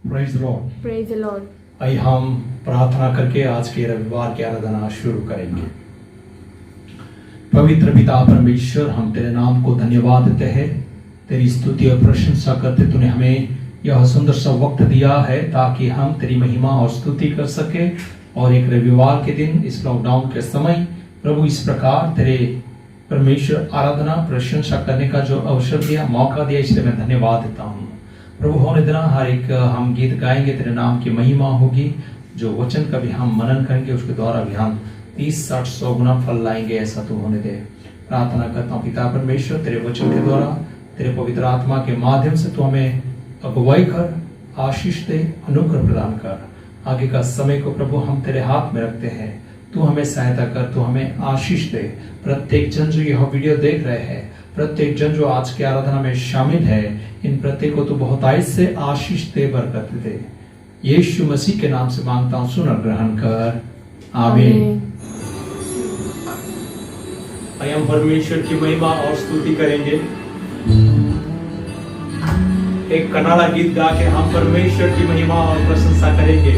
Praise Lord. Praise the Lord. आइए हम प्रार्थना करके आज के रविवार की आराधना शुरू करेंगे। पवित्र पिता परमेश्वर, हम तेरे नाम को धन्यवाद देते हैं, तेरी स्तुति और प्रशंसा करते। तूने हमें यह सुंदर सा वक्त दिया है ताकि हम तेरी महिमा और स्तुति कर सके। और एक रविवार के दिन इस लॉकडाउन के समय प्रभु इस प्रकार तेरे परमेश्वर आराधना प्रशंसा करने का जो अवसर दिया, मौका दिया, इसलिए मैं धन्यवाद देता हूँ। प्रभु होने देना, हर एक हम गीत गाएंगे, तेरे नाम की महिमा होगी। जो वचन का भी हम मनन करेंगे उसके द्वारा भी हम 30, 60, 100 गुना फल लाएंगे, ऐसा तू होने दे। प्रार्थना करता हूँ पिता परमेश्वर, तेरे वचन के द्वारा, तेरे पवित्र आत्मा के माध्यम से तू हमें अगुवाई कर, आशीष दे, अनुग्रह प्रदान कर। आगे का समय को प्रभु हम तेरे हाथ में रखते हैं, तू हमें सहायता कर, तू हमें आशीष दे। प्रत्येक जन जो यह वीडियो देख रहे हैं, प्रत्येक जन जो आज की आराधना में शामिल है, इन प्रत्येक को तू बहुतायत से आशीष दे, बरकत दे। यीशु मसीह के नाम से मांगता हूँ, सुन और ग्रहण कर, आमीन। हम परमेश्वर की महिमा और स्तुति करेंगे। एक कनाडा गीत गा के हम परमेश्वर की महिमा और प्रशंसा करेंगे।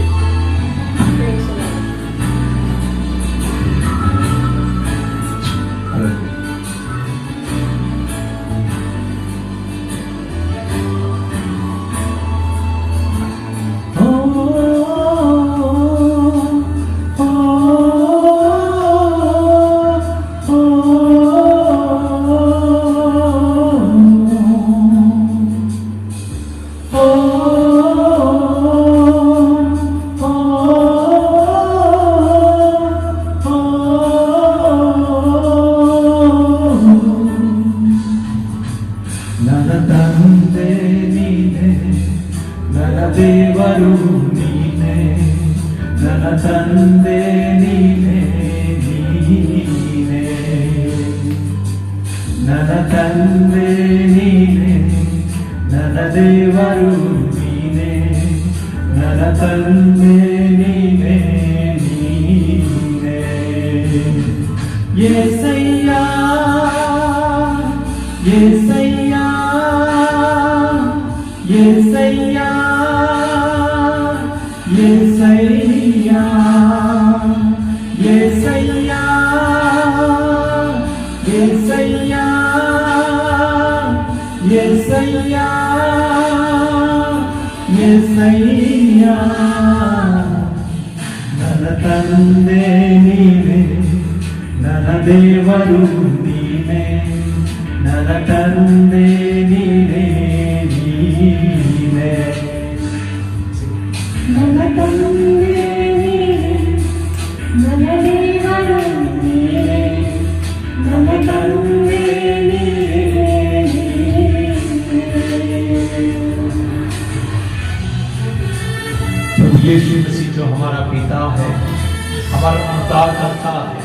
यीशु मसीह जो हमारा पिता है, हमारा उद्धार करता है,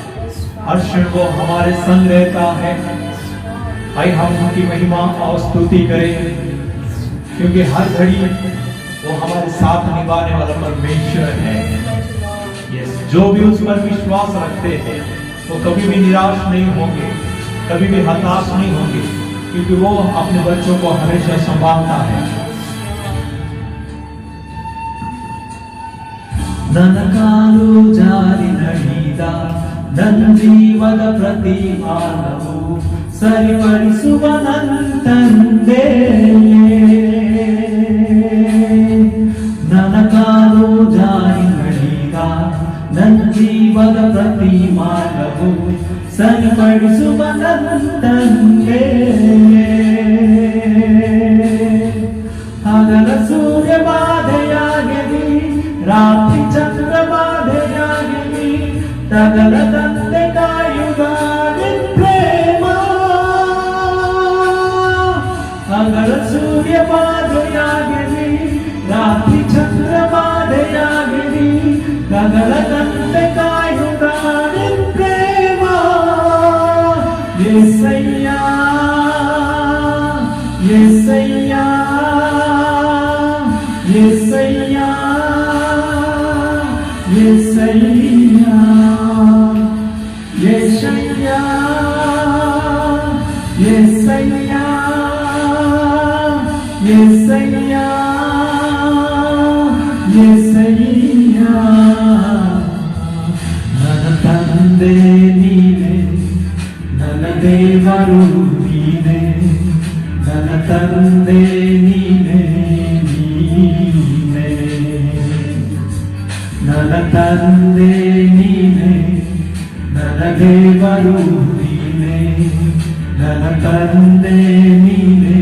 हर क्षण वो हमारे संग रहता है। आइए हम उनकी महिमा और स्तुति करें, क्योंकि हर घड़ी वो हमारे साथ निभाने वाला परमेश्वर है। जो भी उस पर विश्वास रखते हैं वो कभी भी निराश नहीं होंगे, कभी भी हताश नहीं होंगे, क्योंकि वो अपने बच्चों को हमेशा संभालता है। ನನಗಾರು ಜಾರಿ ನಡೆದ ನನ್ನ ಜೀವದ ಪ್ರತಿಮಾನವು ಸರಿಪಡಿಸುವ ನನ್ನ ತಂದೆ. ನನಗಾರು ಜಾರಿ ನಡೆದ ನನ್ನ ಜೀವದ ಪ್ರತಿಮಾನವು ಸರಿಪಡಿಸುವ ನನ್ನ ತಂದೆ. ಹಗಲ ಸೂರ್ಯ ಬಾಧೆಯಾಗಲಿ, ರಾತ್ರಿ ಚಂದ್ರ ಬಾಧೆಯಾಗಲಿ, ತಗಲದಂತೆ ಕಾಯುವ ನಿನ್ ಪ್ರೇಮ. ಹಗಲ ಸೂರ್ಯ ಬಾಧೆಯಾಗಲಿ, ರಾತ್ರಿ ಚಂದ್ರ ಬಾಧೆಯಾಗಲಿ, ತಗಲದಂತೆ ಕಾಯುವ ನಿನ್ ಪ್ರೇಮ. యేసయ్యా యేసయ్యಾ యేసయ్యా యేసయ్యా యేసయ్యా యేసయ్యా యేసయ్యా ದೇವರು ನೀನೇ ನನ್ನ ತಂದೆ ನೀನೇ ನೀನೇ ನನ್ನ ತಂದೆ ನೀನೇ ನನ್ನ ದೇವರು ನೀನೇ ನನ್ನ ತಂದೆ ನೀನೇ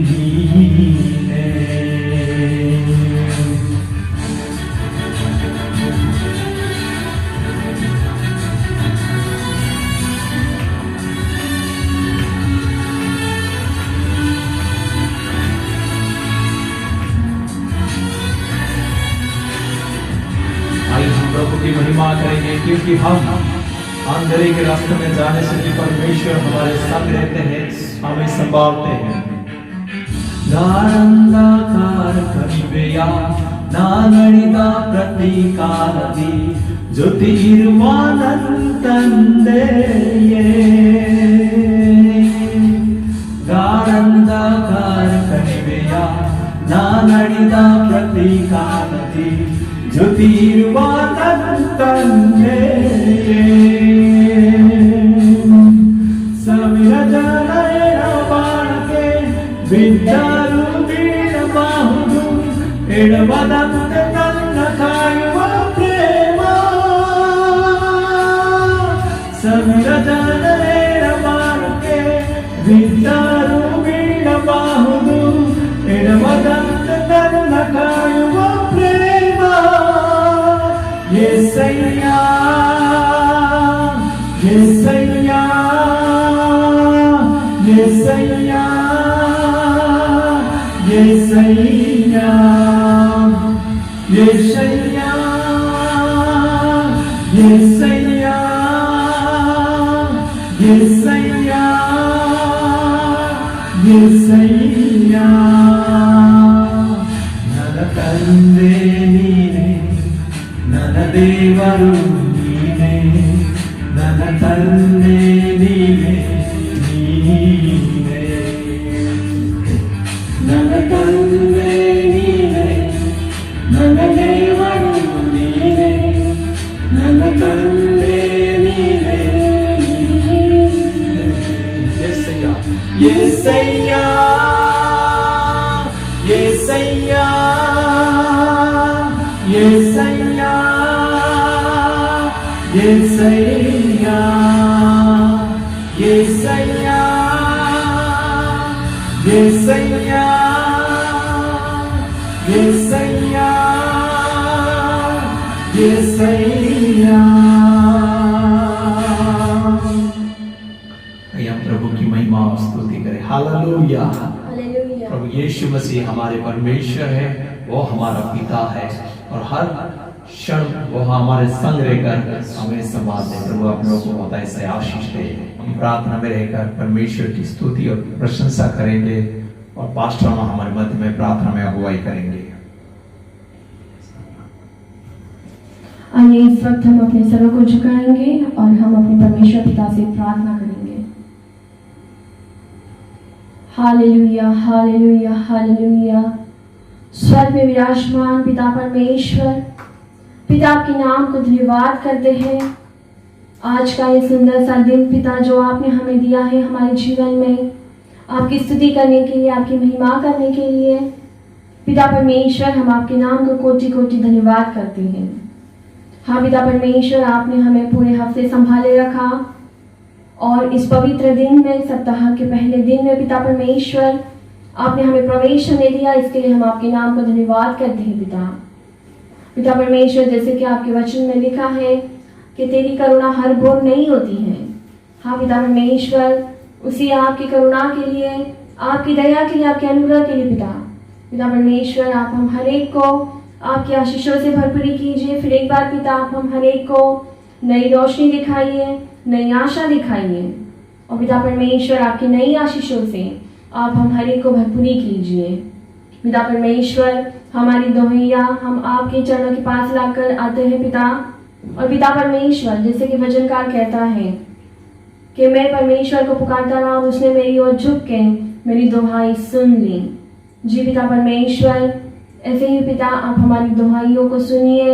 ನೀನೇ आइए हम प्रभु की महिमा करेंगे क्योंकि हम अंधेरे के रास्ते में जाने से भी परमेश्वर हमारे संग रहते हैं, हमें संभालते हैं। ಗಾಢಂಧಕಾರ ಕಣಿವೆಯ ನಾನಡಿದ ಪ್ರತಿ ಕಾಲದಿ ಜೊತೆ ಇರುವ ನನ್ನ ತಂದೆಯೇ ಗಾಢಂಧಕಾರ ಕಣಿವೆಯ ನಾನಡಿದ ಪ್ರತಿ ಕಾಲದಿ ಜೊತೆ ಇರುವ ನನ್ನ ತಂದೆಯೇ ಸವಿರ ಜನರ ಬಾಳಕೆ ಬಿದ್ದರು ಬೀಳಬಹುದು ಎಡವದಂತೆ ನನ್ನ ಕಾಯುವ ಪ್ರೇಮ ಸವಿರ ಜನರ ಬಾಳಕೆ ಬಿದ್ದರು ಬೀಳಬಹುದು ಎಡವದಂತೆ ನನ್ನ ಕಾಯುವ ಪ್ರೇಮ యేసయ్య యేసయ్య యేసయ్య యేసయ్య యేసయ్య యేసయ్య యేసయ్య యేసయ్య ನನ್ನ ತಂದೆ ನೀನೇ ನನ್ನ ದೇವರು ನೀನೇ ನನ್ನ ತಂದೆ ನೀನೇ ನೀನೇ ನನ್ನ ತಂದೆ ನೀನೇ ನನ್ನ ದೇವರು ನೀನೇ ನನ್ನ ತಂದೆ ನೀನೇ యేసయ్య యేసయ్య యేసయ్య యేసయ్య యేసయ్య యేసయ్య యేసయ్య యేసయ్య आइए हम प्रभु की महिमा और स्तुति करें। हालेलुया। हालेलुया। प्रभु यीशु मसीह हमारे परमेश्वर है, वो हमारा पिता है और हर क्षण वो हमारे संग रहकर हमें संभालते। प्रभु आप लोगों को होता है ऐसे आशीष दे। हम प्रार्थना में रहकर परमेश्वर की स्तुति और प्रशंसा करेंगे और पास्टर हमारे मध्य में प्रार्थना में अगुवाई करेंगे। आइए इस वक्त हम अपने सरों को झुकाएंगे और हम अपने परमेश्वर पिता से प्रार्थना करेंगे। Hallelujah hallelujah hallelujah. स्वर्ग में विराजमान पिता परमेश्वर, पिता आपके नाम को धन्यवाद करते हैं। आज का ये सुंदर सा दिन पिता जो आपने हमें दिया है हमारे जीवन में आपकी स्तुति करने के लिए, आपकी महिमा करने के लिए पिता परमेश्वर हम आपके नाम को कोटि कोटि धन्यवाद करते हैं। हाँ पिता परमेश्वर, आपने हमें पूरे हफ्ते संभाले रखा और इस पवित्र दिन में, सप्ताह के पहले दिन में पिता परमेश्वर आपने हमें प्रवेश करने दिया। इसके लिए हम आपके नाम को धन्यवाद करते हैं पिता। पिता परमेश्वर, जैसे कि आपके वचन में लिखा है कि तेरी करुणा हर भोर नहीं होती है। हाँ पिता परमेश्वर, उसी आपकी करुणा के लिए, आपकी दया के लिए, आपके अनुग्रह के लिए पिता परमेश्वर आप हम हर एक को आपकी आशीषों से भरपूरी कीजिए। फिर एक बार पिता आप हम हर एक को नई रोशनी दिखाइए, नई आशा दिखाइए और पिता परमेश्वर आपकी नई आशीषों से आप हम हर एक को भरपूरी कीजिए। पिता परमेश्वर, हमारी दोहैया हम आपके चरणों के पास लाकर आते हैं पिता। और पिता परमेश्वर, जैसे कि वचनकार कहता है कि मैं परमेश्वर को पुकारता रहा और उसने मेरी ओर झुक के मेरी दुहाई सुन ली। जी पिता परमेश्वर, ऐसे ही पिता आप हमारी दुहाइयों को सुनिए।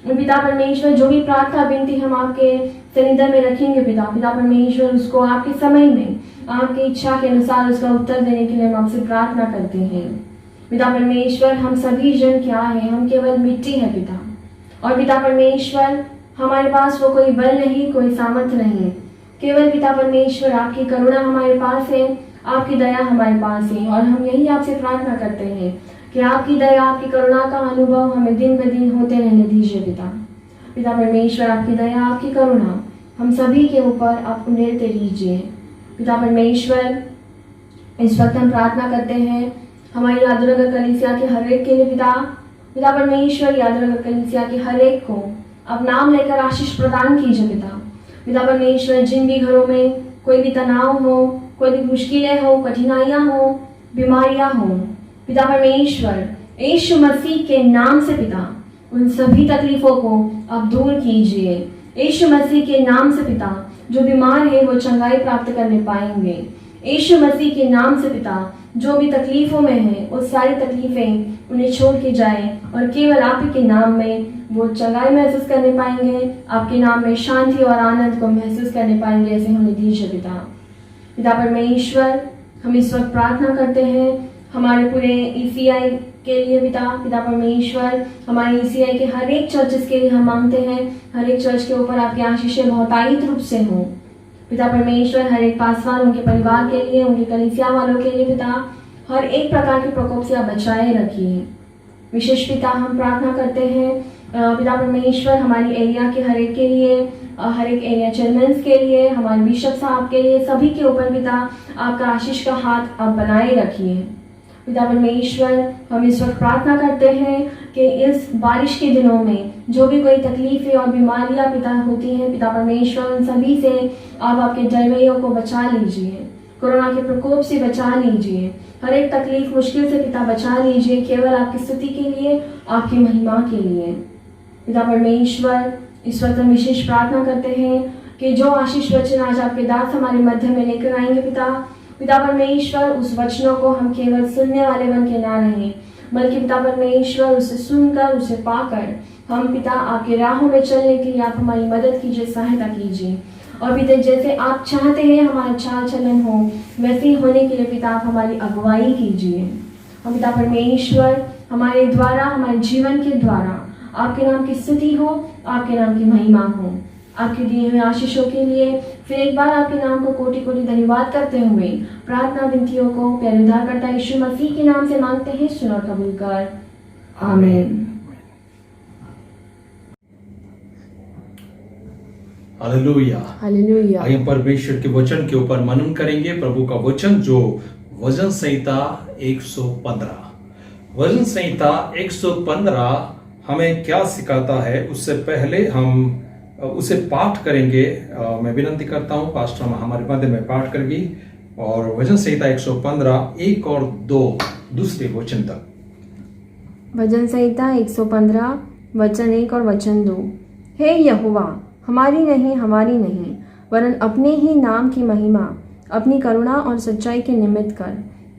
पिता परमेश्वर, जो भी प्रार्थना विनती हम आपके सनिधि में रखेंगे पिता परमेश्वर, उसको आपके समय में आपकी इच्छा के अनुसार उसका उत्तर देने के लिए हम आपसे प्रार्थना करते हैं। पिता परमेश्वर, हम सभी जन क्या है, हम केवल मिट्टी है पिता। और पिता परमेश्वर, हमारे पास वो कोई बल नहीं, कोई सामर्थ्य नहीं, केवल पिता परमेश्वर आपकी करुणा हमारे पास है, आपकी दया हमारे पास है। और हम यही आपसे प्रार्थना करते हैं कि आपकी दया, आपकी करुणा का अनुभव हमें दिन ब दिन होते रहने दीजिए पिता। पिता परमेश्वर, आपकी दया, आपकी करुणा हम सभी के ऊपर आप उंडेलते लीजिए। पिता परमेश्वर, इस वक्त हम प्रार्थना करते हैं हमारी यादवनगर कलीसिया के हर एक के लिए पिता। पिता परमेश्वर, यादवनगर कलीसिया के हर एक को आप नाम लेकर आशीष प्रदान कीजिए पिता। पिता परमेश्वर, जिन भी घरों में कोई भी तनाव हो, कोई भी मुश्किलें हो, कठिनाइयां हो, बीमारियां हो, पिता परमेश्वर यीशु मसीह के नाम से पिता उन सभी तकलीफों को आप दूर कीजिए। यीशु मसीह के नाम से पिता जो बीमार है वो चंगाई प्राप्त करने पाएंगे। यीशु मसीह के नाम से पिता जो भी तकलीफों में है वो सारी तकलीफें उन्हें छोड़ के जाए और केवल आप ही के नाम में वो चंगाई महसूस करने पाएंगे, आपके नाम में शांति और आनंद को महसूस करने पाएंगे। ऐसे होने दीजिए पिता। पिता परमेश्वर, हम इस वक्त प्रार्थना करते हैं हमारे पूरे ECI के लिए पिता। पिता परमेश्वर, हमारे ECI के हर एक चर्चेस के लिए हम मांगते हैं हर एक चर्च के ऊपर आपकी आशीषें बहुतायत रूप से हों। पिता परमेश्वर, हर एक पासवान, उनके परिवार के लिए, उनके कलीसिया वालों के लिए पिता हर एक प्रकार के प्रकोप से आप बचाए रखिए। विशेष पिता हम प्रार्थना करते हैं पिता परमेश्वर, हमारी एरिया के हर एक के लिए, हर एक एरिया चेयरमैन के लिए, हमारे बिशप साहब के लिए, सभी के ऊपर पिता आपका आशीष का हाथ आप बनाए रखिए। पिता परमेश्वर, हम इस वक्त प्रार्थना करते हैं कि इस बारिश के दिनों में जो भी कोई तकलीफें और बीमारियां पिता होती हैं, पिता परमेश्वर उन सभी से आप आपके डरवैयों को बचा लीजिए, कोरोना के प्रकोप से बचा लीजिए, हर एक तकलीफ मुश्किल से पिता बचा लीजिए, केवल आपकी स्तुति के लिए, आपकी महिमा के लिए। पिता परमेश्वर, इस वक्त हम विशेष प्रार्थना करते हैं कि जो आशीष वचन आज आपके दास हमारे मध्य में लेकर आएंगे पिता परमेश्वर, उस वचनों को हम केवल सुनने वाले बन के ना रहें, बल्कि पिता परमेश्वर उसे सुनकर, उसे पाकर हम पिता आपके राहों में चलने के लिए आप हमारी मदद कीजिए, सहायता कीजिए। और पिता जैसे आप चाहते हैं हमारा चाल चलन हो, वैसे ही होने के लिए पिता आप हमारी अगुवाई कीजिए। हम पिता परमेश्वर, हमारे द्वारा, हमारे जीवन के द्वारा आपके नाम की स्तुति हो, आपके नाम की महिमा हो। आपके दिए हुए आशीषों के लिए फिर एक बार आपके नाम को कोटि कोटि धन्यवाद करते हुए प्रार्थना विनतियों को प्यारे उद्धारकर्ता यीशु मसीह के नाम से मांगते हैं, सुन और कबूल कर। आमीन। हालेलुया। हालेलुया। आइए परमेश्वर के वचन के ऊपर मनन करेंगे। प्रभु का वचन जो वचन संहिता 115, वचन संहिता 115 हमें क्या सिखाता है, उससे पहले हम उसे पाठ करेंगे। मैं विनती करता हूँ पास्टर हमारे मध्य में पाठ करेगी। और वचन संहिता 115 1 और 2 दूसरे वचन तक। वचन संहिता 115 वचन 1 और वचन 2। हे यहोवा, हमारी नहीं वरन अपने ही नाम की महिमा अपनी करुणा और सच्चाई के निमित्त कर।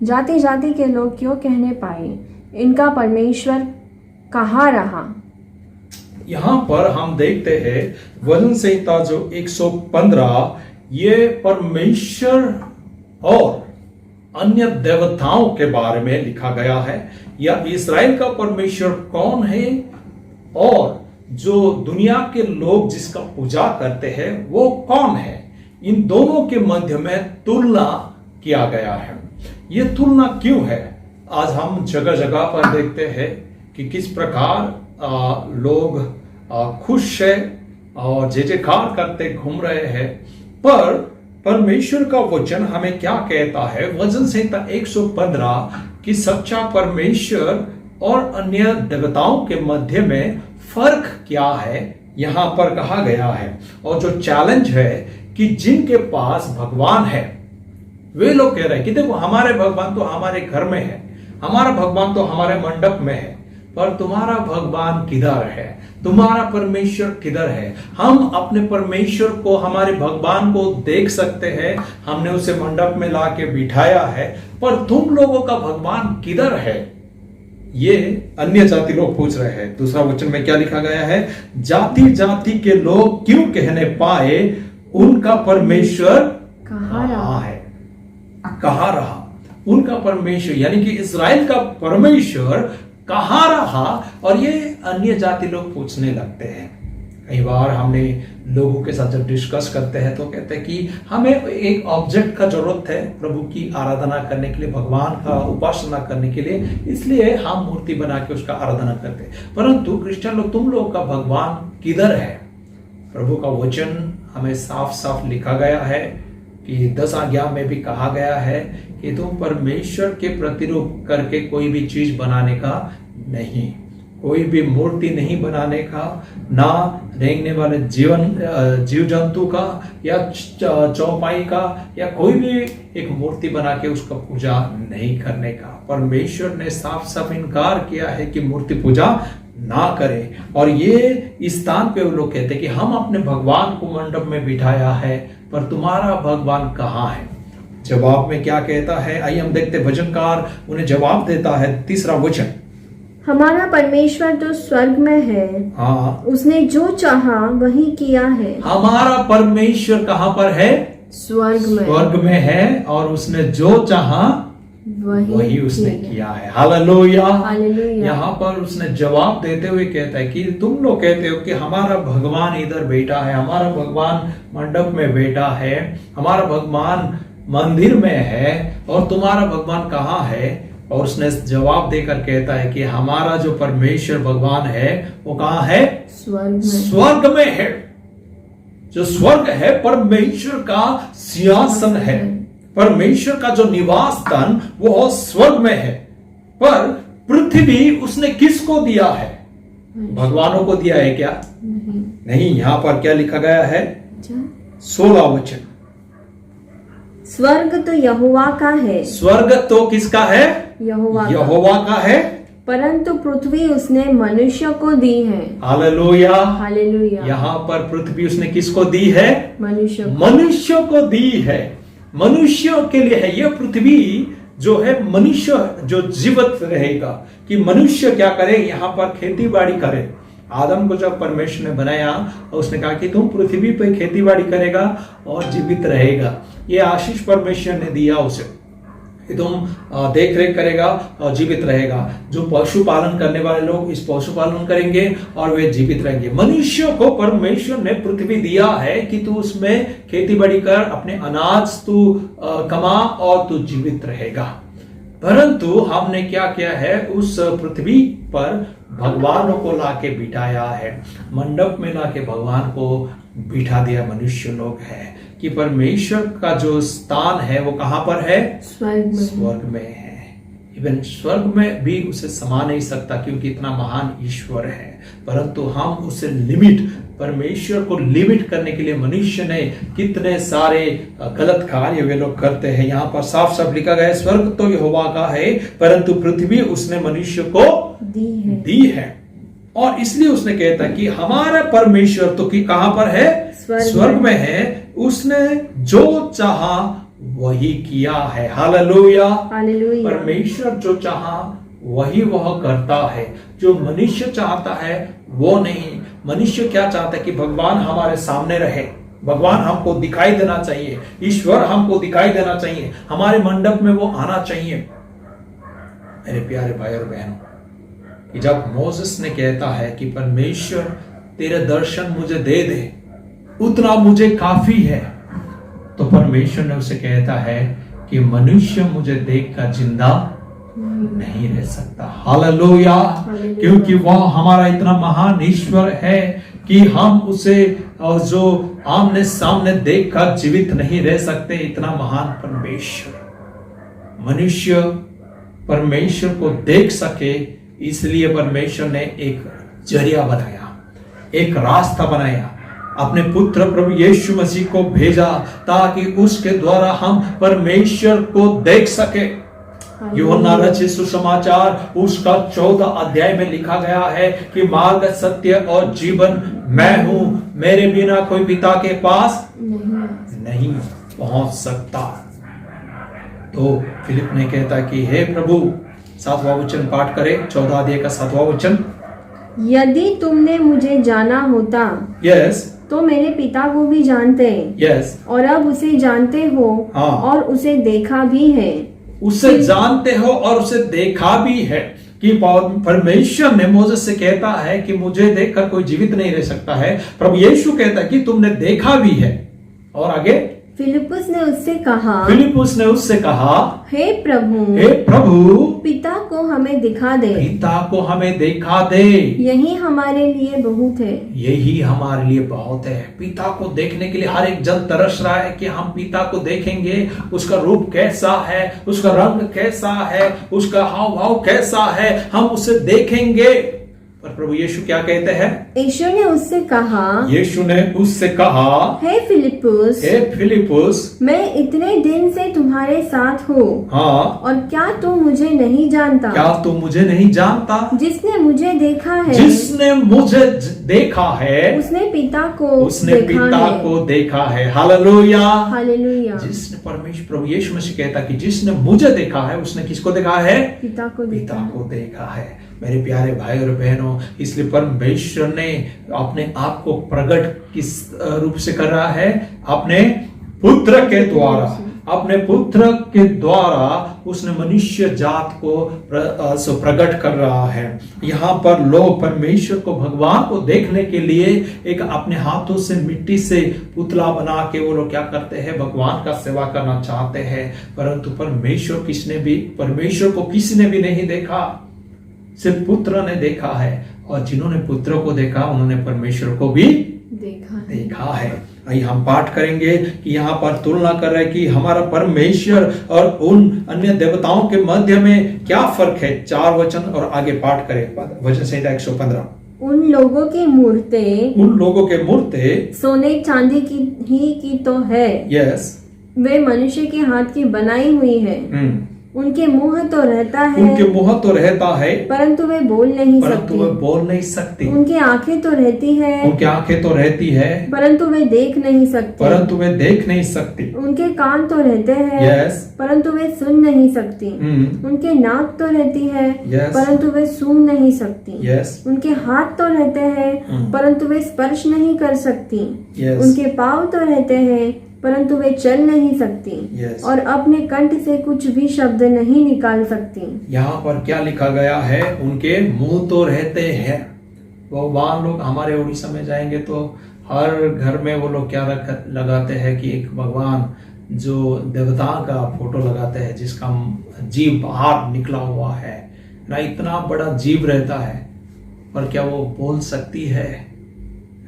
जाति जाति के लोग क्यों कहने पाए, इनका परमेश्वर कहाँ रहा। यहाँ पर हम देखते हैं वचन संहिता जो 115 ये परमेश्वर और अन्य देवताओं के बारे में लिखा गया है, या इस्राएल का परमेश्वर कौन है और जो दुनिया के लोग जिसका पूजा करते हैं वो कौन है, इन दोनों के मध्य में तुलना किया गया है। ये तुलना क्यों है? आज हम जगह जगह पर देखते हैं कि किस प्रकार लोग खुश है और जय जयकार करते घूम रहे हैं, पर परमेश्वर का वचन हमें क्या कहता है? वचन संहिता 115 कि सच्चा परमेश्वर और अन्य देवताओं के मध्य में फर्क क्या है यहां पर कहा गया है। और जो चैलेंज है कि जिनके पास भगवान है वे लोग कह रहे हैं कि देखो हमारे भगवान तो हमारे घर में है, हमारा भगवान तो हमारे मंडप में है, पर तुम्हारा भगवान किधर है, तुम्हारा परमेश्वर किधर है? हम अपने परमेश्वर को, हमारे भगवान को देख सकते हैं, हमने उसे मंडप में ला के बिठाया है, पर तुम लोगों का भगवान किधर है? ये अन्य जाति लोग पूछ रहे हैं। दूसरा वचन में क्या लिखा गया है? जाति जाति के लोग क्यों कहने पाए उनका परमेश्वर कहाँ है। कहाँ रहा? उनका परमेश्वर यानी कि इस्राएल का परमेश्वर कहाँ रहा? और ये अन्य जाति लोग पूछने लगते हैं। कई बार हमने लोगों के साथ जब डिस्कस करते हैं तो कहते हैं कि हमें एक ऑब्जेक्ट का जरूरत है प्रभु की आराधना करने के लिए, भगवान का उपासना करने के लिए, इसलिए हम मूर्ति बना के उसका आराधना करते हैं। परंतु क्रिश्चियन लोग, तुम लोग का भगवान किधर है? प्रभु का वचन हमें साफ साफ लिखा गया है कि 10 आज्ञा में भी कहा गया है कि तुम परमेश्वर के प्रतिरूप करके कोई भी चीज बनाने का नहीं, कोई भी मूर्ति नहीं बनाने का, ना रेंगने वाले जीव जंतु का या चौपाई का या कोई भी एक मूर्ति बना के उसका पूजा नहीं करने का। परमेश्वर ने साफ साफ इनकार किया है कि मूर्ति पूजा ना करें। और ये इस स्थान पे वो लोग कहते हैं कि हम अपने भगवान को मंडप में बिठाया है, पर तुम्हारा भगवान कहाँ है? जवाब में क्या कहता है? आइए हम देखते, भजनकार उन्हें जवाब देता है। 3रा वचन, हमारा परमेश्वर तो स्वर्ग में है, हाँ, उसने जो चाहा वही किया है। हमारा परमेश्वर कहाँ पर है? स्वर्ग में। स्वर्ग में है, और उसने जो चाहा वही उसने किया है। हालेलुया। हालेलुया। यहाँ पर उसने जवाब देते हुए कहता है कि तुम लोग कहते हो कि हमारा भगवान इधर बैठा है, हमारा भगवान मंडप में बैठा है, हमारा भगवान मंदिर में है, और तुम्हारा भगवान कहाँ है? और उसने जवाब देकर कहता है कि हमारा जो परमेश्वर भगवान है वो कहाँ है? स्वर्ग में। स्वर्ग में है। जो स्वर्ग है परमेश्वर का सिंहासन है, परमेश्वर का जो निवास स्थान वो स्वर्ग में है। पर पृथ्वी उसने किसको दिया है? भगवानों को दिया है क्या? नहीं। यहाँ पर क्या लिखा गया है? 16 वचन, स्वर्ग तो यहोवा का है। स्वर्ग तो किसका है? यहोवा का है, परंतु पृथ्वी उसने मनुष्य को दी है। हालेलुया। हालेलुया। यहाँ पर पृथ्वी उसने किसको दी है? मनुष्य को दी है। मनुष्य के लिए है यह पृथ्वी जो है। मनुष्य जो जीवित रहेगा, कि मनुष्य क्या करे? यहाँ पर खेती बाड़ी करे। आदम को जब परमेश्वर ने बनाया, उसने कहा कि तुम पृथ्वी पे खेती बाड़ी करेगा और जीवित रहेगा। ये आशीष परमेश्वर ने दिया उसे कि तुम देख रेख करेगा और जीवित रहेगा। जो पशुपालन करने वाले लोग इस पशुपालन करेंगे और वे जीवित रहेंगे। मनुष्य को परमेश्वर ने पृथ्वी दिया है कि तू उसमें खेती बाड़ी कर, अपने अनाज तू कमा और तू जीवित रहेगा। परंतु हमने क्या किया है? उस पृथ्वी पर भगवानों को लाके बिठाया है, मंडप में लाके भगवान को बिठा दिया। मनुष्य लोग है कि परमेश्वर का जो स्थान है वो कहाँ पर है? स्वर्ग में है। इवन स्वर्ग में भी उसे समा नहीं सकता क्योंकि इतना महान ईश्वर है। परंतु हम उसे लिमिट, परमेश्वर को लिमिट करने के लिए मनुष्य ने कितने सारे गलत कार्य वे लोग करते हैं। यहाँ पर साफ साफ लिखा गया है, स्वर्ग तो यहोवा का है, परंतु पृथ्वी उसने मनुष्य को दी है। और इसलिए उसने कहता कि हमारा परमेश्वर तो कहाँ पर है? स्वर्ग में है। उसने जो चाहा वही किया है। हालेलुया। परमेश्वर जो चाहा वही वह करता है। जो मनुष्य चाहता है वो नहीं। मनुष्य क्या चाहता है कि भगवान हमारे सामने रहे, भगवान हमको दिखाई देना चाहिए, ईश्वर हमको दिखाई देना चाहिए, हमारे मंडप में वो आना चाहिए। मेरे प्यारे भाई और बहनों, कि जब मोसेस ने कहता है कि परमेश्वर तेरे दर्शन मुझे दे दे, उतना मुझे काफी है, तो परमेश्वर ने उसे कहता है कि मनुष्य मुझे देखकर जिंदा नहीं रह सकता। हालेलुया। क्योंकि वह हमारा इतना महान ईश्वर है कि हम उसे जो आमने सामने देखकर जीवित नहीं रह सकते। इतना महान परमेश्वर, मनुष्य परमेश्वर को देख सके, इसलिए परमेश्वर ने एक जरिया बनाया, एक रास्ता बनाया, अपने पुत्र प्रभु यीशु मसीह को भेजा ताकि उसके द्वारा हम परमेश्वर को देख सके। यूहन्ना रचित सुसमाचार उसका 14 अध्याय में लिखा गया है कि मार्ग, सत्य और जीवन मैं हूं, मेरे बिना कोई पिता के पास नहीं पहुंच सकता। तो फिलिप ने कहता कि हे प्रभु, 7वां वचन पाठ करें, 14 अध्याय का 7वां वचन। यदि तुमने मुझे जाना होता, यस, तो मेरे पिता को भी जानते हैं यस, और अब उसे जानते हो हाँ। और उसे देखा भी है। उसे जानते हो और उसे देखा भी है। कि परमेश्वर ने मोसेस से कहता है कि मुझे देखकर कोई जीवित नहीं रह सकता है। प्रभु यीशु कहता है कि तुमने देखा भी है। और आगे फिलिप्पुस ने उससे कहा, फिलिप्पुस ने उससे कहा, हे प्रभु, हे प्रभु, पिता को हमें दिखा दे, पिता को हमें देखा दे, यही हमारे लिए बहुत है। यही हमारे लिए बहुत है। पिता को देखने के लिए हर एक जन तरस रहा है कि हम पिता को देखेंगे, उसका रूप कैसा है, उसका रंग कैसा है, उसका हाव भाव कैसा है, हम उसे देखेंगे। पर प्रभु यीशु क्या कहते हैं? यीशु ने उससे कहा, यीशु ने उससे कहा, हे फिलिप्पुस, हे फिलिप्पुस, मैं इतने दिन से तुम्हारे साथ हूँ, हाँ, और क्या तू मुझे नहीं जानता? क्या तू मुझे नहीं जानता? जिसने मुझे देखा है, जिसने मुझे देखा है, उसने पिता को उसने देखा पिता है। को देखा है। हालेलुया। हालेलुया। जिसने परमेश्वर प्रभु यीशु मसीह कहता कि जिसने मुझे देखा है उसने किसको देखा है? पिता को पिता देखा। को देखा है। मेरे प्यारे भाई और बहनों, इसलिए परमेश्वर ने अपने आप को प्रकट किस रूप से कर रहा है? अपने पुत्र के द्वारा। अपने पुत्र के द्वारा उसने मनुष्य जात को प्रकट कर रहा है। यहाँ पर लोग परमेश्वर को, भगवान को देखने के लिए एक अपने हाथों से मिट्टी से पुतला बना के वो लोग क्या करते हैं? भगवान का सेवा करना चाहते हैं। परंतु परमेश्वर को किसी ने भी नहीं देखा, सिर्फ पुत्र ने देखा है। और जिन्होंने पुत्र को देखा उन्होंने परमेश्वर को भी देखा है। आइए हम पाठ करेंगे कि यहाँ पर तुलना कर रहे हैं कि हमारा परमेश्वर और उन अन्य देवताओं के मध्य में क्या फर्क है। 4 वचन और आगे पाठ करें। वचन संहिता 115। उन लोगों की मूर्तें सोने चांदी की तो है। यस, वे मनुष्य के हाथ की बनाई हुई है। उनके मुंह तो रहता है, परंतु वे बोल नहीं सकती। उनकी आंखें तो रहती है, परंतु वे देख नहीं सकती। उनके कान तो रहते हैं, परंतु वे सुन नहीं सकती। उनके नाक तो रहती है, परंतु वे सूंघ नहीं सकती। उनके हाथ तो रहते हैं, परंतु वे स्पर्श नहीं कर सकती। उनके पाँव तो रहते हैं, परंतु वे चल नहीं सकती। और अपने कंठ से कुछ भी शब्द नहीं निकाल सकती। यहाँ पर क्या लिखा गया है? उनके मुंह तो रहते हैं। भगवान लोग हमारे उड़ीसा में जाएंगे तो हर घर में वो लोग क्या लगाते हैं कि एक भगवान जो देवता का फोटो लगाते हैं जिसका जीव बाहर निकला हुआ है ना, इतना बड़ा जीव रहता है, पर क्या वो बोल सकती है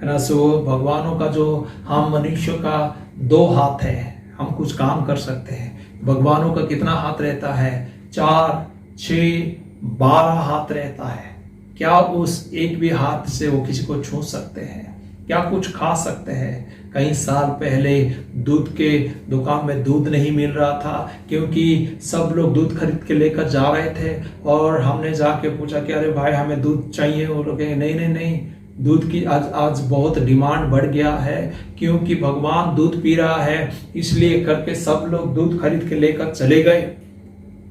ना? सो भगवानों का जो, हम मनुष्यों का 2 हाथ है, हम कुछ काम कर सकते हैं। भगवानों का कितना हाथ रहता है? 4, 6, 12 हाथ रहता है। क्या उस एक भी हाथ से वो किसी को छू सकते हैं? क्या कुछ खा सकते हैं? कई साल पहले दूध के दुकान में दूध नहीं मिल रहा था, क्योंकि सब लोग दूध खरीद के लेकर जा रहे थे। और हमने जाके पूछा कि अरे भाई हमें दूध चाहिए। वो लोग नहीं, दूध की आज बहुत डिमांड बढ़ गया है, क्योंकि भगवान दूध पी रहा है, इसलिए करके सब लोग दूध खरीद के लेकर चले गए।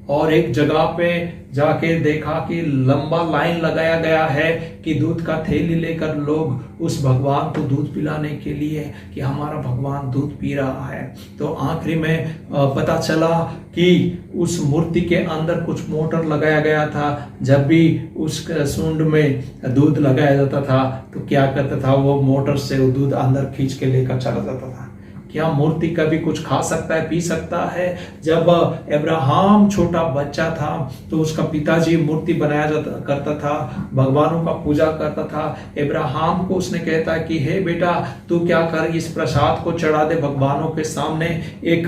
और एक जगह पे जाके देखा कि लंबा लाइन लगाया गया है कि दूध का थैली लेकर लोग उस भगवान को दूध पिलाने के लिए, कि हमारा भगवान दूध पी रहा है। तो आखिरी में पता चला कि उस मूर्ति के अंदर कुछ मोटर लगाया गया था। जब भी उस सूंड में दूध लगाया जाता था तो क्या करता था, वो मोटर से वो दूध अंदर खींच के लेकर चला जाता था। क्या मूर्ति कभी कुछ खा सकता है, पी सकता है? जब अब्राहम छोटा बच्चा था तो उसका पिताजी मूर्ति बनाया करता था, भगवानों का पूजा करता था। अब्राहम को उसने कहता है कि हे बेटा, तू क्या कर, इस प्रसाद को चढ़ा दे भगवानों के सामने। एक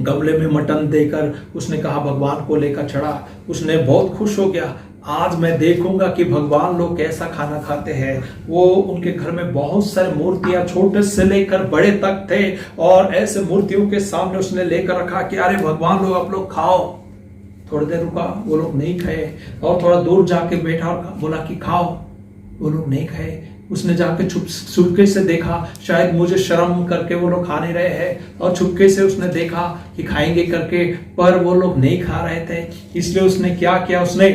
गमले में मटन देकर उसने कहा भगवान को लेकर चढ़ा। उसने बहुत खुश हो गया। आज मैं देखूंगा कि भगवान लोग कैसा खाना खाते हैं। वो उनके घर में बहुत सारे मूर्तियां छोटे से लेकर बड़े तक थे, और ऐसे मूर्तियों के सामने उसने लेकर रखा कि अरे भगवान लोग आप लोग खाओ। थोड़ी देर रुका, वो लोग नहीं खाए। और थोड़ा दूर जाके बैठा और बोला कि खाओ, वो लोग नहीं खाए। उसने जाके छुपके से देखा, शायद मुझे शर्म करके वो लोग खा नहीं रहे हैं, और छुपके से उसने देखा कि खाएंगे करके, पर वो लोग नहीं खा रहे थे। इसलिए उसने क्या किया, उसने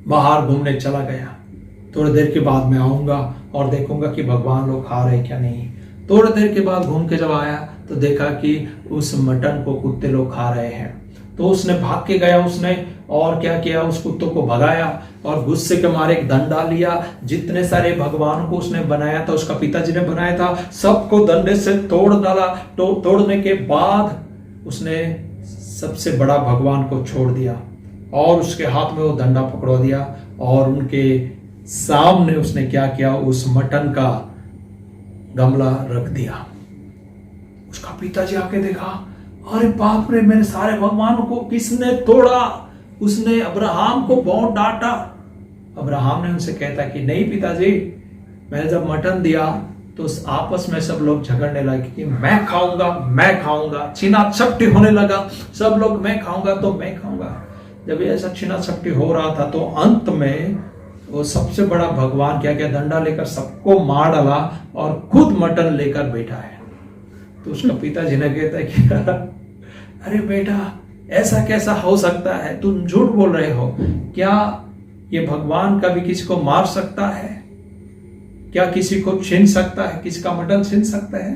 बाहर घूमने चला गया। थोड़ी देर के बाद मैं आऊँगा और देखूंगा कि भगवान लोग खा रहे क्या नहीं। थोड़ी देर के बाद घूम के जब आया तो देखा कि उस मटन को कुत्ते लोग खा रहे हैं। तो उसने भाग के गया, उसने और क्या किया, उस कुत्तों को भगाया और गुस्से के मारे एक डंडा लिया। जितने सारे भगवानों को उसने बनाया था, उसका पिताजी ने बनाया था, सबको डंडे से तोड़ डाला। तोड़ने के बाद उसने सबसे बड़ा भगवान को छोड़ दिया और उसके हाथ में वो डंडा पकड़ा दिया और उनके सामने उसने क्या किया, उस मटन का गमला रख दिया। उसका पिताजी आके देखा, अरे बाप रे, मेरे सारे भगवानों को किसने तोड़ा। उसने अब्राहम को बहुत डांटा। अब्राहम ने उनसे कहता कि नहीं पिताजी, मैंने जब मटन दिया तो आपस में सब लोग झगड़ने लगे कि मैं खाऊंगा, छीना झपटी होने लगा। सब लोग मैं खाऊंगा तो मैं खाऊंगा। जब ये ऐसा छीना झपटी हो रहा था तो अंत में वो सबसे बड़ा भगवान क्या क्या डंडा लेकर सबको मार डाला और खुद मटन लेकर बैठा है। तो उसका पिताजी ने कहता है कि अरे बेटा, ऐसा कैसा हो सकता है, तुम झूठ बोल रहे हो। क्या ये भगवान कभी किसी को मार सकता है? क्या किसी को छीन सकता है, किसी का मटन छीन सकता है?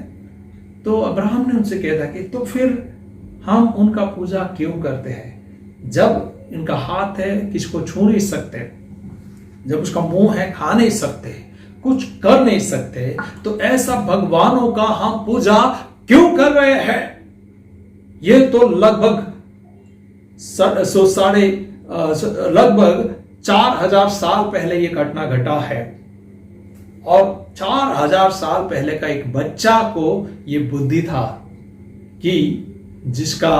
तो अब्राहम ने उनसे कहता कि तो फिर हम उनका पूजा क्यों करते हैं? जब इनका हाथ है किसी को छू नहीं सकते, जब उसका मुंह है खा नहीं सकते, कुछ कर नहीं सकते, तो ऐसा भगवानों का हम पूजा क्यों कर रहे हैं? ये तो लगभग 4000 साल पहले ये घटना घटा है और 4000 साल पहले का एक बच्चा को ये बुद्धि था कि जिसके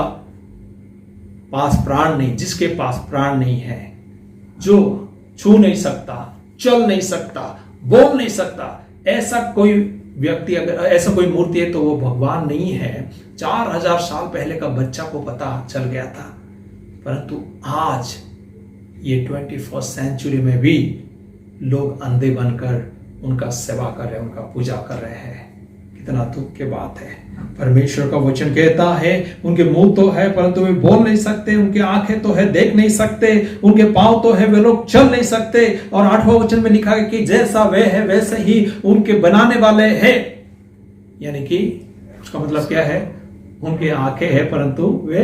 पास प्राण नहीं है, जो छू नहीं सकता, चल नहीं सकता, बोल नहीं सकता, ऐसा कोई व्यक्ति, अगर ऐसा कोई मूर्ति है तो वो भगवान नहीं है। 4000 साल पहले का बच्चा को पता चल गया था। परंतु आज ये 21st सेंचुरी में भी लोग अंधे बनकर उनका सेवा कर रहे हैं, उनका पूजा कर रहे हैं। कितना दुख की बात है। परमेश्वर का वचन कहता है उनके मुंह तो है परंतु वे बोल नहीं सकते, उनके आंखें तो है देख नहीं सकते, उनके पांव तो है वे लोग चल नहीं सकते। और 8वां वचन में लिखा है कि जैसा वे है वैसे ही उनके बनाने वाले हैं। यानी कि उसका मतलब क्या है? उनके आंखें हैं परंतु वे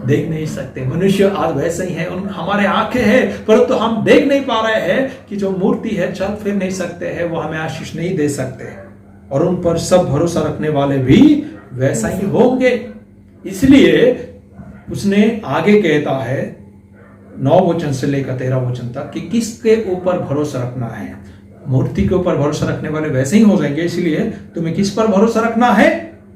देख नहीं सकते। मनुष्य आज वैसे ही है, हमारे आंखें हैं परंतु हम देख नहीं पा रहे हैं कि जो मूर्ति है चल फिर नहीं सकते हैं, वो हमें आशीष नहीं दे सकते। और उन पर सब भरोसा रखने वाले भी वैसा ही होंगे। इसलिए उसने आगे कहता है 9 वचन से लेकर 13 वचन तक कि किसके ऊपर भरोसा रखना है। मूर्ति के ऊपर भरोसा रखने वाले वैसे ही हो जाएंगे। इसलिए तुम्हें किस पर भरोसा रखना है?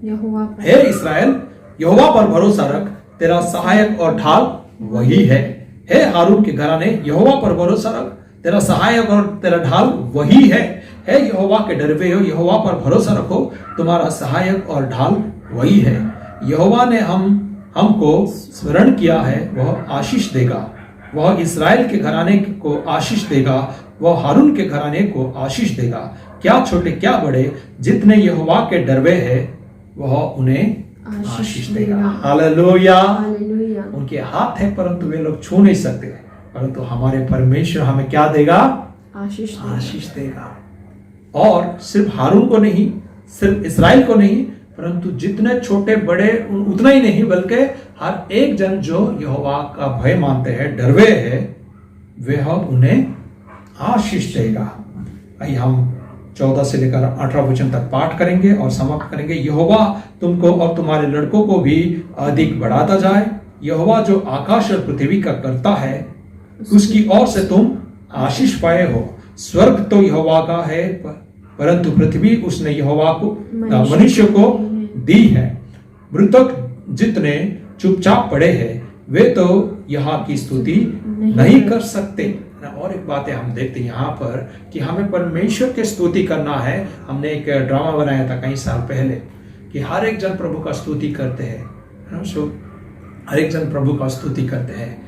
यहोवा पर। हे इस्राएल, यहोवा पर भरोसा रख, तेरा सहायक और ढाल वही है। हे हारून के घराने, यहोवा पर भरोसा रख, तेरा सहायक और तेरा ढाल वही है। हे यहोवा के डरवे हो, यहोवा पर भरोसा रखो, तुम्हारा सहायक और ढाल वही है। यहोवा ने हमको स्मरण किया है, वह आशीष देगा। वह इस्राएल के घराने को आशीष देगा, वह हारून के घराने को आशीष देगा। क्या छोटे क्या बड़े, जितने यहोवा के डरवे है वह उन्हें आशीष देगा। हालेलुया। उनके हाथ है परंतु वे लोग छू नहीं सकते, परंतु हमारे परमेश्वर हमें क्या देगा? आशीष देगा। और सिर्फ हारून को नहीं, सिर्फ इस्राएल को नहीं, परंतु जितने छोटे बड़े उतना ही नहीं, बल्कि हर एक जन जो यहोवा का भय मानते हैं, डरवे है, वह उन्हें आशीष देगा। आइए हम 14 से लेकर 18 वचन तक पाठ करेंगे और समाप्त करेंगे। यहोवा तुमको और तुम्हारे लड़कों को भी अधिक बढ़ाता जाए। यहोवा जो आकाश और पृथ्वी का करता है, उसकी ओर से तुम आशीष पाए हो। स्वर्ग तो यहोवा का है परंतु पृथ्वी उसने यहोवा को मनुष्य को दी है। मृतक जितने चुपचाप पड़े हैं वे तो यहाँ की स्तुति नहीं कर सकते। और एक बात है, हम देखते हैं यहाँ पर कि हमें परमेश्वर की स्तुति करना है। हमने एक ड्रामा बनाया था कई साल पहले कि हर एक जन प्रभु का स्तुति करते हैं। हर एक जन प्रभु का स्तुति करते हैं।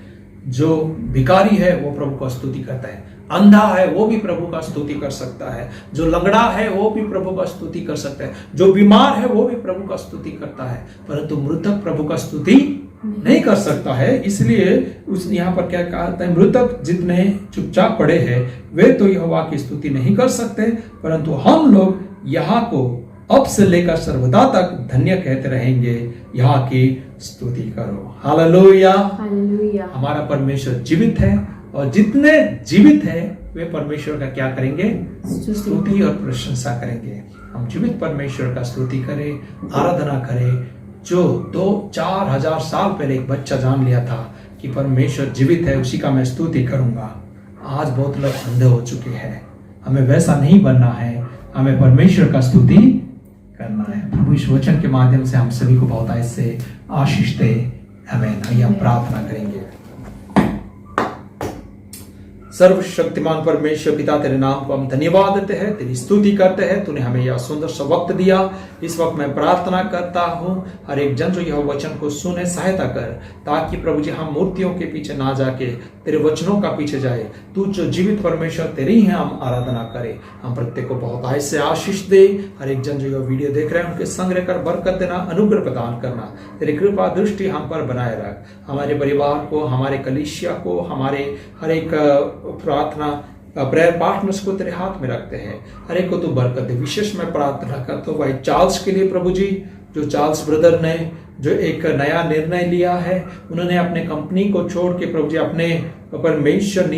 जो भिखारी है वो प्रभु का स्तुति करता है, अंधा है वो भी प्रभु का स्तुति कर सकता है, जो लंगड़ा है वो भी प्रभु का स्तुति कर सकता है, जो बीमार है वो भी प्रभु का स्तुति करता है, परंतु मृतक प्रभु का स्तुति नहीं कर सकता है। इसलिए उस यहाँ पर क्या कहता है, मृतक जितने चुपचाप पड़े हैं वे तो यहोवा की स्तुति नहीं कर सकते, परंतु हम लोग यहाँ को अब से लेकर सर्वदा तक धन्य कहते रहेंगे। यहाँ की स्तुति करो। हालेलुया। हालेलुया। हमारा परमेश्वर जीवित है और जितने जीवित है वे परमेश्वर का क्या करेंगे, स्तुति और प्रशंसा करेंगे। हम जीवित परमेश्वर का स्तुति करें, आराधना करें। जो 2-4 हजार साल पहले एक बच्चा जान लिया था कि परमेश्वर जीवित है, उसी का मैं स्तुति करूंगा। आज बहुत लोग अंधे हो चुके हैं। हमें वैसा नहीं बनना है, हमें परमेश्वर का स्तुति करना है। प्रभु इस वचन के माध्यम से हम सभी को बहुत ऐसे आशीष दे। आमीन। आइए हम प्रार्थना करेंगे। सर्वशक्तिमान परमेश्वर पिता, तेरे नाम को हम धन्यवाद देते हैं, तेरी स्तुति करते हैं। तूने हमें यह सुंदर सा वक्त दिया। इस वक्त मैं प्रार्थना करता हूँ हर एक जन जो यह वचन को सुने, सहायता कर, ताकि प्रभु जी हम मूर्तियों के पीछे ना जाके तेरे वचनों का पीछे जाए। तू जो जीवित परमेश्वर तेरी है हम आराधना करें। हम प्रत्येक को बहुत ऐसे आशीष दे। हर एक जन जो यह वीडियो देख रहे हैं उनके संग रहकर बरकत देना, अनुग्रह प्रदान करना। तेरी कृपा दृष्टि हम पर बनाए रख। हमारे परिवार को, हमारे कलीसिया को, हमारे हर एक प्रार्थना प्रेयर पार्टनर्स को तेरे हाथ में रखते हैं। हर एक को तू बरकत दे। विशेष मैं प्रार्थना करता हूँ भाई चार्ल्स के लिए प्रभु जी, जो चार्ल्स ब्रदर ने जो एक नया निर्णय लिया है, उन्होंने अपने कंपनी को छोड़ के प्रभु जी अपने परमेश्वर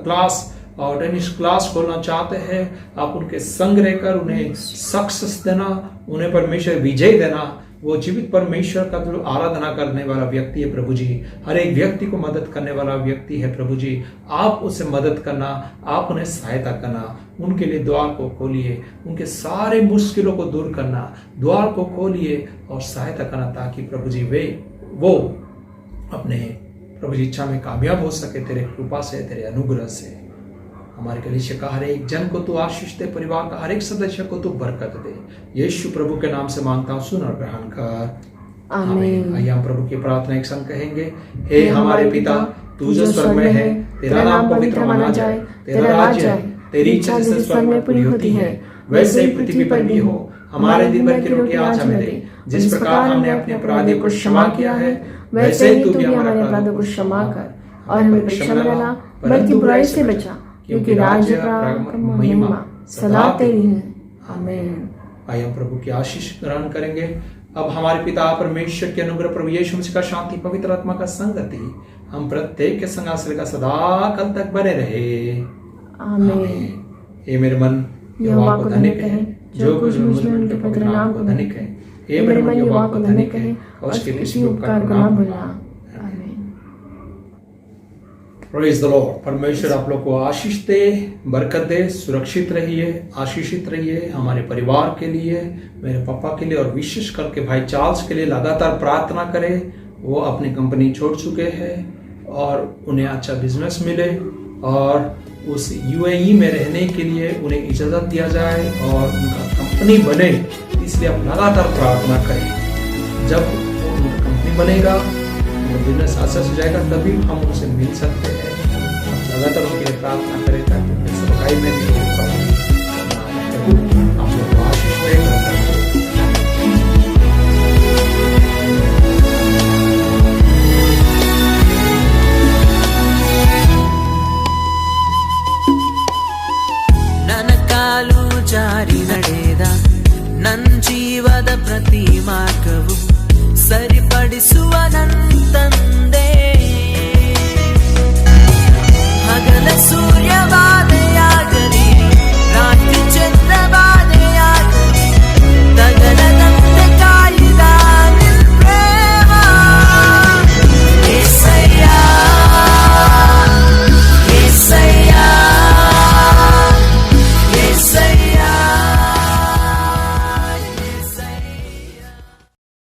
क्लास और टेनिस क्लास खोलना चाहते हैं। आप उनके संग रहकर उन्हें सक्सेस देना, उन्हें परमेश्वर विजय देना। वो जीवित परमेश्वर का जो आराधना करने वाला व्यक्ति है प्रभु जी, हर एक व्यक्ति को मदद करने वाला व्यक्ति है प्रभु जी। आप उसे मदद करना, आप उन्हें सहायता करना, उनके लिए द्वार को खोलिए, उनके सारे मुश्किलों को दूर करना, द्वार को खोलिए और सहायता करना, ताकि प्रभु जी वो अपने प्रभु जी इच्छा में कामयाब हो सके तेरे कृपा से, तेरे अनुग्रह से। हमारे कलीसिया का हर एक जन को तू आशीष दे, परिवार का हर एक सदस्य को तू बरकत दे। यीशु प्रभु के नाम से मांगता हूँ, सुन और ग्रहण कर। आमीन। आइए हम प्रभु की प्रार्थना एक संग कहेंगे। हे हमारे पिता, तू जो स्वर्ग में है, तेरा नाम पवित्र माना जाए, तेरा राज्य आए, तेरी इच्छा जैसे स्वर्ग में पूरी होती है वैसे ही पृथ्वी पर भी हो। हमारे दिन भर की रोटी आज हमें दे। जिस प्रकार हमने अपने अपराधियों को क्षमा किया है, वैसे ही तू भी हमारे अपराधों को क्षमा कर, और हमें परीक्षा में डालना बल्कि बुराई से बचा, क्योंकि राज्य का महिमा सदा तेरी है। आमीन। आइए हम प्रभु की आशीष ग्रहण करेंगे। अब हमारे पिता परमेश्वर के अनुग्रह, प्रभु यीशु मसीह का शांति, पवित्र आत्मा का संगति हम प्रत्येक के संग आश्रय का सदा कल तक बने रहे। आमीन। हे मेरे मन यहोवा को धन्य कहे, जो कुछ मुझ में उनके पवित्र नाम को धन्य कहे। हे मेरे मन यहोवा को धन्य कहे और उसके किसी उपकार को ना भूलना। Praise the Lord. परमेश्वर आप लोग को आशीष दे, बरकत दे। सुरक्षित रहिए, आशीषित रहिए। हमारे परिवार के लिए, मेरे पापा के लिए और विशेष करके भाई चार्ल्स के लिए लगातार प्रार्थना करें। वो अपनी कंपनी छोड़ चुके हैं और उन्हें अच्छा बिजनेस मिले और उस यूएई में रहने के लिए उन्हें इजाज़त दिया जाए और उनका कंपनी बने। इसलिए आप लगातार प्रार्थना करें। जब उनका कंपनी बनेगा, बिजनेस सक्सेस हो जाएगा, तभी हम उनसे मिल सकते हैं। लगातार उनके लिए प्रार्थना करें ताकि में भी